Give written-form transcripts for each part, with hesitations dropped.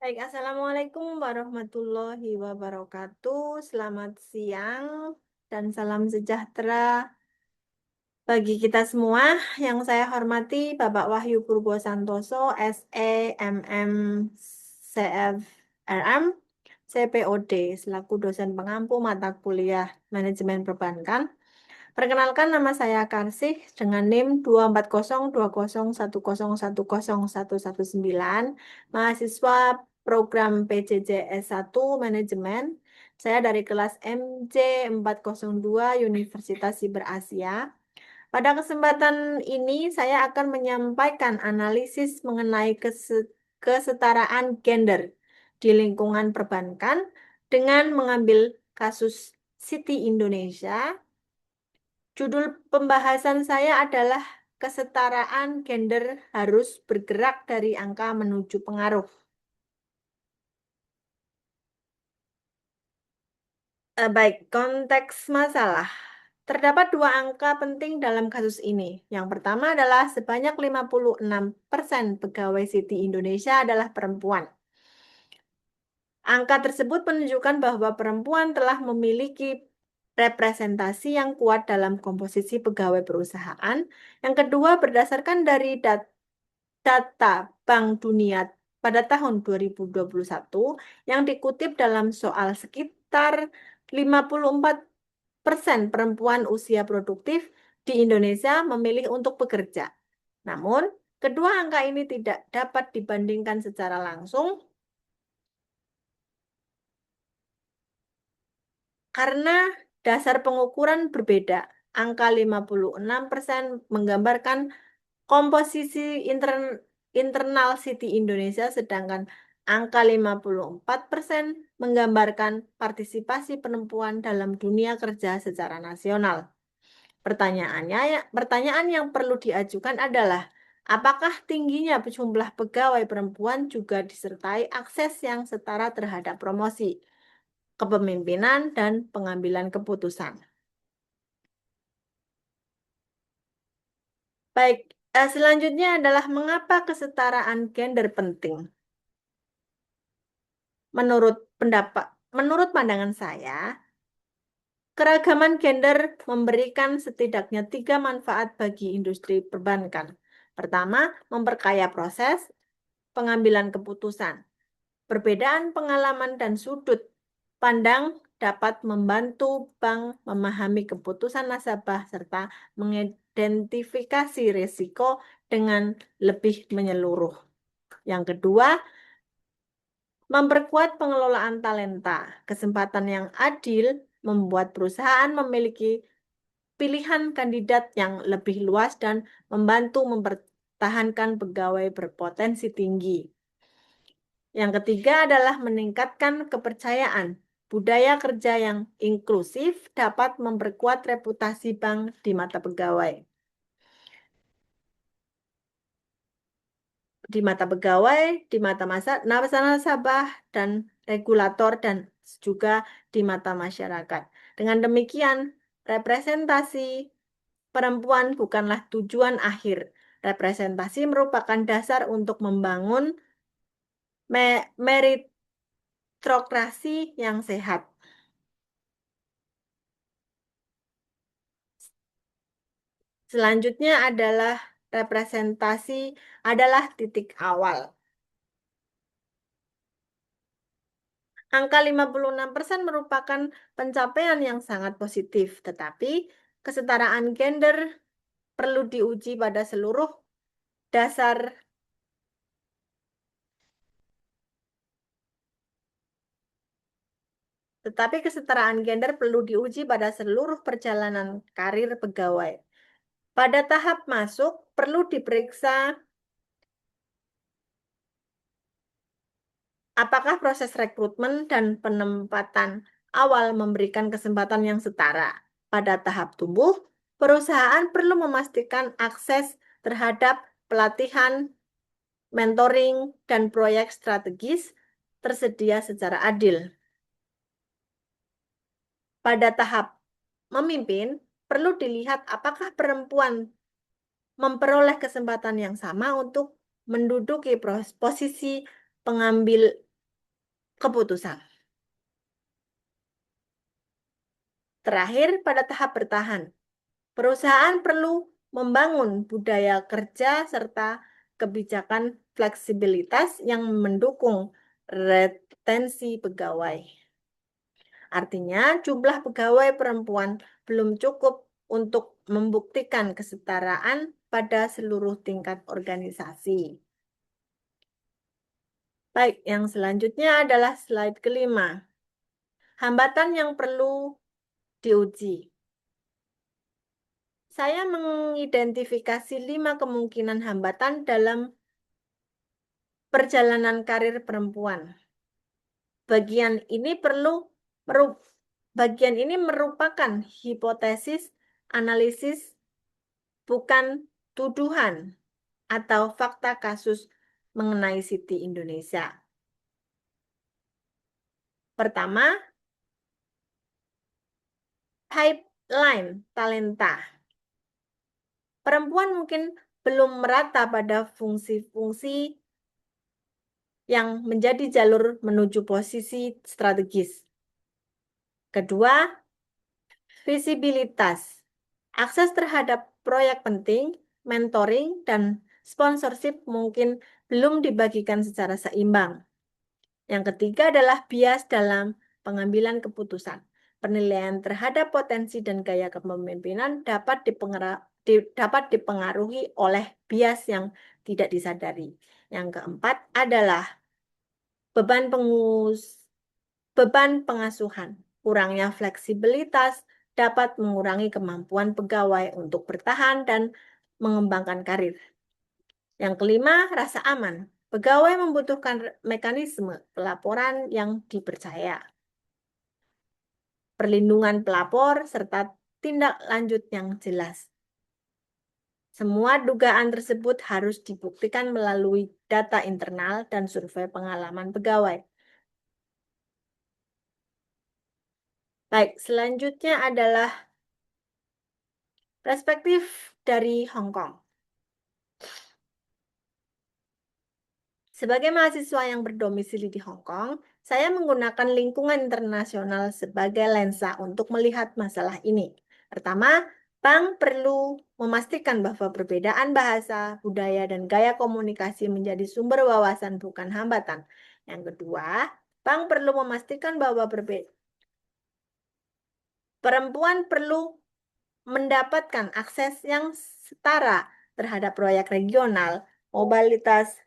Baik, Assalamualaikum warahmatullahi wabarakatuh. Selamat siang dan salam sejahtera bagi kita semua. Yang saya hormati Bapak Wahyu Purbo Santoso, SE, MM, CFRM, CPOD, selaku dosen pengampu mata kuliah Manajemen Perbankan. Perkenalkan, nama saya Karsih dengan NIM 2402011010119, mahasiswa program PJJ S1 Manajemen. Saya dari kelas MC 402 Universitas Siber Asia. Pada kesempatan ini saya akan menyampaikan analisis mengenai kesetaraan gender di lingkungan perbankan dengan mengambil kasus Citi Indonesia. Judul pembahasan saya adalah kesetaraan gender harus bergerak dari angka menuju pengaruh. Baik, konteks masalah. Terdapat dua angka penting dalam kasus ini. Yang pertama adalah sebanyak 56% pegawai Citi Indonesia adalah perempuan. Angka tersebut menunjukkan bahwa perempuan telah memiliki representasi yang kuat dalam komposisi pegawai perusahaan. Yang kedua, berdasarkan dari data Bank Dunia pada tahun 2021 yang dikutip dalam soal, sekitar 54% perempuan usia produktif di Indonesia memilih untuk bekerja. Namun, kedua angka ini tidak dapat dibandingkan secara langsung karena dasar pengukuran berbeda. Angka 56% menggambarkan komposisi internal Citi Indonesia, sedangkan angka 54% menggambarkan partisipasi perempuan dalam dunia kerja secara nasional. Pertanyaan yang perlu diajukan adalah, apakah tingginya jumlah pegawai perempuan juga disertai akses yang setara terhadap promosi, kepemimpinan, dan pengambilan keputusan? Baik, selanjutnya adalah mengapa kesetaraan gender penting. Menurut pandangan saya, keragaman gender memberikan setidaknya 3 manfaat bagi industri perbankan. Pertama, memperkaya proses pengambilan keputusan. Perbedaan pengalaman dan sudut pandang dapat membantu bank memahami keputusan nasabah serta mengidentifikasi risiko dengan lebih menyeluruh. Yang kedua, memperkuat pengelolaan talenta. Kesempatan yang adil membuat perusahaan memiliki pilihan kandidat yang lebih luas dan membantu mempertahankan pegawai berpotensi tinggi. Yang ketiga adalah meningkatkan kepercayaan. Budaya kerja yang inklusif dapat memperkuat reputasi bank di mata pegawai. Di mata nasabah dan regulator, dan juga di mata masyarakat. Dengan demikian, representasi perempuan bukanlah tujuan akhir. Representasi merupakan dasar untuk membangun meritokrasi yang sehat. Selanjutnya adalah representasi adalah titik awal. Angka 56% merupakan pencapaian yang sangat positif, tetapi kesetaraan gender perlu diuji pada seluruh dasar Tetapi kesetaraan gender perlu diuji pada seluruh perjalanan karir pegawai. Pada tahap masuk, perlu diperiksa apakah proses rekrutmen dan penempatan awal memberikan kesempatan yang setara. Pada tahap tumbuh, perusahaan perlu memastikan akses terhadap pelatihan, mentoring, dan proyek strategis tersedia secara adil. Pada tahap memimpin, perlu dilihat apakah perempuan memperoleh kesempatan yang sama untuk menduduki posisi pengambil keputusan. Terakhir, pada tahap bertahan, perusahaan perlu membangun budaya kerja serta kebijakan fleksibilitas yang mendukung retensi pegawai. Artinya, jumlah pegawai perempuan belum cukup untuk membuktikan kesetaraan pada seluruh tingkat organisasi. Baik, yang selanjutnya adalah slide kelima. Hambatan yang perlu diuji. Saya mengidentifikasi 5 kemungkinan hambatan dalam perjalanan karir perempuan. Bagian ini merupakan hipotesis analisis, bukan tuduhan atau fakta kasus mengenai Siti Indonesia. Pertama, pipeline talenta. Perempuan mungkin belum merata pada fungsi-fungsi yang menjadi jalur menuju posisi strategis. Kedua, visibilitas. Akses terhadap proyek penting, mentoring, dan sponsorship mungkin belum dibagikan secara seimbang. Yang ketiga adalah bias dalam pengambilan keputusan. Penilaian terhadap potensi dan gaya kepemimpinan dapat dipengaruhi oleh bias yang tidak disadari. Yang keempat adalah beban pengasuhan. Kurangnya fleksibilitas dapat mengurangi kemampuan pegawai untuk bertahan dan mengembangkan karir. Yang kelima, rasa aman. Pegawai membutuhkan mekanisme pelaporan yang dipercaya, perlindungan pelapor, serta tindak lanjut yang jelas. Semua dugaan tersebut harus dibuktikan melalui data internal dan survei pengalaman pegawai. Baik, selanjutnya adalah perspektif dari Hong Kong. Sebagai mahasiswa yang berdomisili di Hong Kong, saya menggunakan lingkungan internasional sebagai lensa untuk melihat masalah ini. Pertama, bank perlu memastikan bahwa perbedaan bahasa, budaya, dan gaya komunikasi menjadi sumber wawasan, bukan hambatan. Yang kedua, bank perlu memastikan bahwa perempuan perlu mendapatkan akses yang setara terhadap proyek regional, mobilitas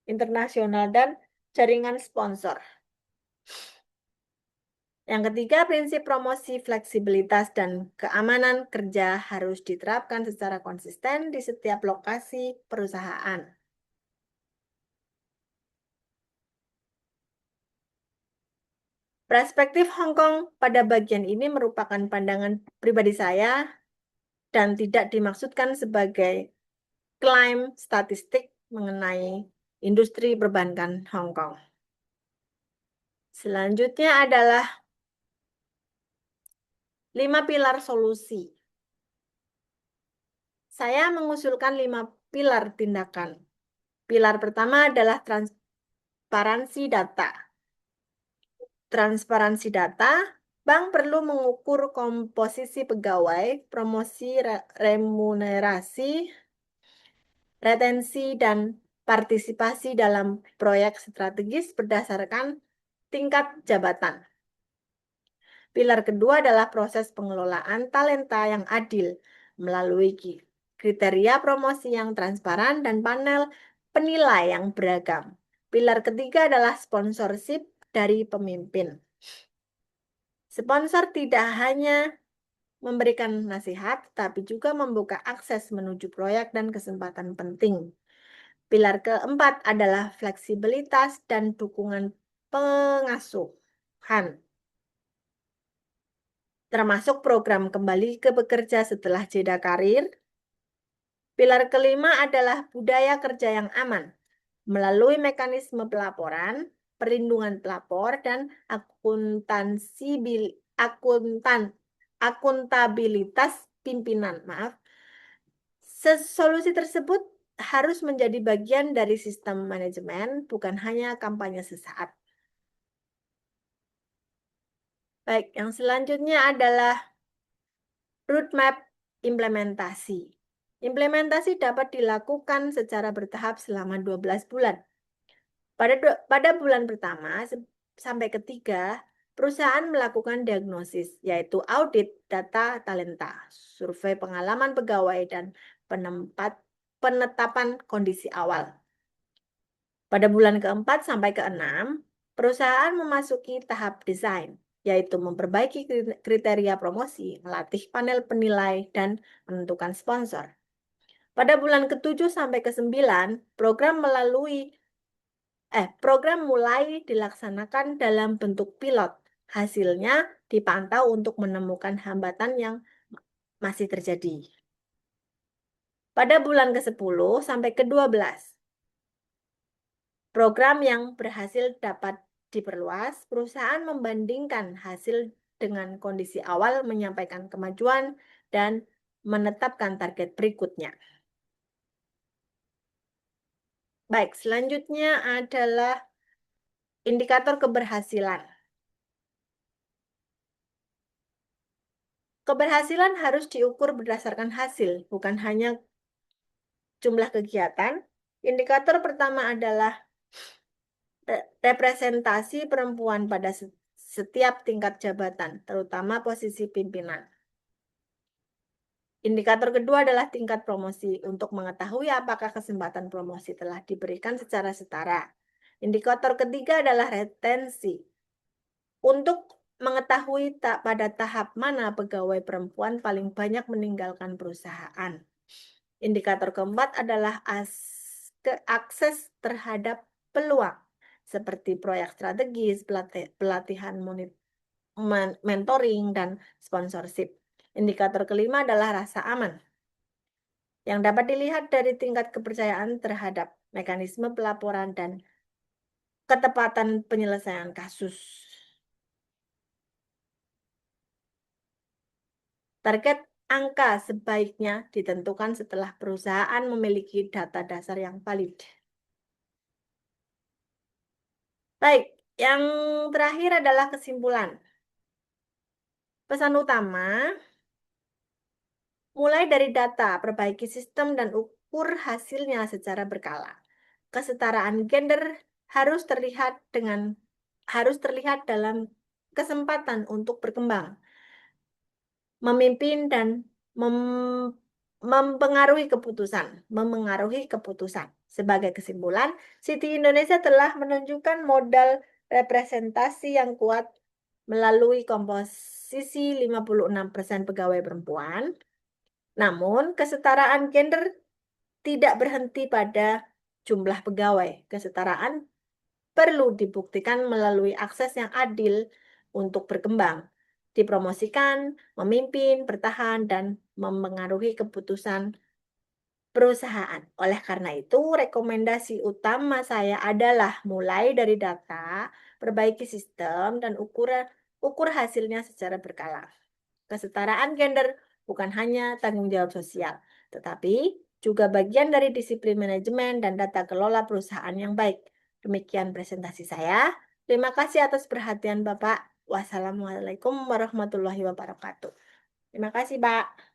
internasional, dan jaringan sponsor. Yang ketiga, prinsip promosi fleksibilitas dan keamanan kerja harus diterapkan secara konsisten di setiap lokasi perusahaan. Perspektif Hong Kong pada bagian ini merupakan pandangan pribadi saya dan tidak dimaksudkan sebagai klaim statistik mengenai industri perbankan Hong Kong. Selanjutnya adalah 5 pilar solusi. Saya mengusulkan 5 pilar tindakan. Pilar pertama adalah transparansi data. Transparansi data, bank perlu mengukur komposisi pegawai, promosi, remunerasi, retensi, dan partisipasi dalam proyek strategis berdasarkan tingkat jabatan. Pilar kedua adalah proses pengelolaan talenta yang adil melalui kriteria promosi yang transparan dan panel penilai yang beragam. Pilar ketiga adalah sponsorship dari pemimpin. Sponsor tidak hanya memberikan nasihat, tapi juga membuka akses menuju proyek dan kesempatan penting. Pilar keempat adalah fleksibilitas dan dukungan pengasuhan, termasuk program kembali ke bekerja setelah jeda karir. Pilar kelima adalah budaya kerja yang aman, melalui mekanisme pelaporan, perlindungan pelapor, dan akuntabilitas pimpinan. Solusi tersebut harus menjadi bagian dari sistem manajemen, bukan hanya kampanye sesaat. Baik, yang selanjutnya adalah roadmap implementasi. Implementasi dapat dilakukan secara bertahap selama 12 bulan. Pada bulan pertama sampai ketiga, perusahaan melakukan diagnosis, yaitu audit data talenta, survei pengalaman pegawai, dan penetapan kondisi awal. Pada bulan keempat sampai keenam, perusahaan memasuki tahap desain, yaitu memperbaiki kriteria promosi, melatih panel penilai, dan menentukan sponsor. Pada bulan ke-7 sampai ke-9, program mulai dilaksanakan dalam bentuk pilot. Hasilnya dipantau untuk menemukan hambatan yang masih terjadi. Pada bulan ke-10 sampai ke-12, program yang berhasil dapat diperluas, perusahaan membandingkan hasil dengan kondisi awal, menyampaikan kemajuan, dan menetapkan target berikutnya. Baik, selanjutnya adalah indikator keberhasilan. Keberhasilan harus diukur berdasarkan hasil, bukan hanya jumlah kegiatan. Indikator pertama adalah representasi perempuan pada setiap tingkat jabatan, terutama posisi pimpinan. Indikator kedua adalah tingkat promosi untuk mengetahui apakah kesempatan promosi telah diberikan secara setara. Indikator ketiga adalah retensi untuk mengetahui pada tahap mana pegawai perempuan paling banyak meninggalkan perusahaan. Indikator keempat adalah akses terhadap peluang seperti proyek strategis, pelatihan mentoring, dan sponsorship. Indikator kelima adalah rasa aman yang dapat dilihat dari tingkat kepercayaan terhadap mekanisme pelaporan dan ketepatan penyelesaian kasus. Target angka sebaiknya ditentukan setelah perusahaan memiliki data dasar yang valid. Baik, yang terakhir adalah kesimpulan. Pesan utama, mulai dari data, perbaiki sistem, dan ukur hasilnya secara berkala. Kesetaraan gender harus terlihat dalam kesempatan untuk berkembang, memimpin, dan memengaruhi keputusan. Sebagai kesimpulan, Citi Indonesia telah menunjukkan modal representasi yang kuat melalui komposisi 56% pegawai perempuan. Namun, kesetaraan gender tidak berhenti pada jumlah pegawai. Kesetaraan perlu dibuktikan melalui akses yang adil untuk berkembang, dipromosikan, memimpin, bertahan, dan memengaruhi keputusan perusahaan. Oleh karena itu, rekomendasi utama saya adalah mulai dari data, perbaiki sistem, dan ukur hasilnya secara berkala. Kesetaraan gender bukan hanya tanggung jawab sosial, tetapi juga bagian dari disiplin manajemen dan tata kelola perusahaan yang baik. Demikian presentasi saya. Terima kasih atas perhatian Bapak. Wassalamualaikum warahmatullahi wabarakatuh. Terima kasih, Pak.